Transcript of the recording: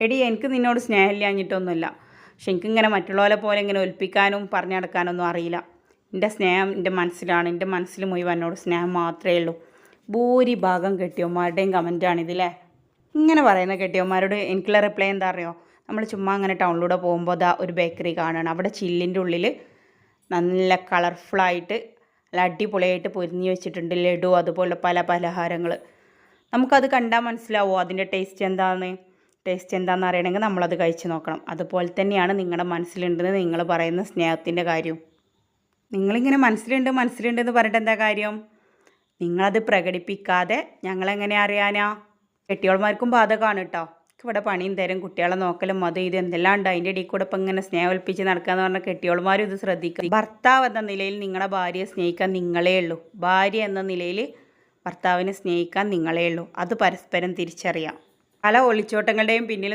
എടി എനിക്ക് നിന്നോട് സ്നേഹമില്ലാഞ്ഞിട്ടൊന്നുമില്ല. പക്ഷെ എനിക്കിങ്ങനെ മറ്റുള്ളവരെ പോലെ ഇങ്ങനെ ഒലിപ്പിക്കാനും പറഞ്ഞു നടക്കാനൊന്നും അറിയില്ല. എൻ്റെ സ്നേഹം എൻ്റെ മനസ്സിലാണ്. എൻ്റെ മനസ്സിൽ മുഴുവൻ എന്നോട് സ്നേഹം മാത്രമേ ഉള്ളൂ. ഭൂരിഭാഗം കെട്ടിയന്മാരുടെയും കമൻറ്റാണിതില്ലേ. ഇങ്ങനെ പറയുന്ന കെട്ടിയന്മാരോട് എനിക്കുള്ള റിപ്ലൈ എന്താ അറിയോ? നമ്മൾ ചുമ്മാ അങ്ങനെ ടൗണിലൂടെ പോകുമ്പോൾ അതാ ഒരു ബേക്കറി കാണുകയാണ്. അവിടെ ചില്ലിൻ്റെ ഉള്ളിൽ നല്ല കളർഫുള്ളായിട്ട് നല്ല അടിപൊളിയായിട്ട് പൊരിഞ്ഞ് വെച്ചിട്ടുണ്ട് ലഡു, അതുപോലെ പല പലഹാരങ്ങൾ. നമുക്കത് കണ്ടാൽ മനസ്സിലാവുമോ അതിൻ്റെ ടേസ്റ്റ് എന്താണെന്ന് അറിയണമെങ്കിൽ നമ്മളത് കഴിച്ച് നോക്കണം. അതുപോലെ തന്നെയാണ് നിങ്ങളുടെ മനസ്സിലുണ്ടെന്ന് നിങ്ങൾ പറയുന്ന സ്നേഹത്തിൻ്റെ കാര്യം. നിങ്ങളിങ്ങനെ മനസ്സിലുണ്ടെന്ന് പറഞ്ഞിട്ട് എന്താ കാര്യം? നിങ്ങളത് പ്രകടിപ്പിക്കാതെ ഞങ്ങളെങ്ങനെ അറിയാനാ? കെട്ടിയോൾമാർക്കും ബാധകമാണ് കേട്ടോ. ഇവിടെ പണിയും തരും, കുട്ടികളെ നോക്കലും അത് ഇത് എന്തെല്ലാം ഉണ്ട്. അതിൻ്റെ ഇടയിൽ കൂടെ ഇപ്പം ഇങ്ങനെ സ്നേഹമൊൽപ്പിച്ച് നടക്കാന്ന് പറഞ്ഞാൽ കെട്ടിയോൾമാരും ഇത് ശ്രദ്ധിക്കുക. ഭർത്താവ് എന്ന നിലയിൽ നിങ്ങളുടെ ഭാര്യയെ സ്നേഹിക്കാൻ നിങ്ങളേ ഉള്ളൂ. ഭാര്യ എന്ന നിലയിൽ ഭർത്താവിനെ സ്നേഹിക്കാൻ നിങ്ങളേ ഉള്ളൂ. അത് പരസ്പരം തിരിച്ചറിയാം. പല ഒളിച്ചോട്ടങ്ങളുടെയും പിന്നിൽ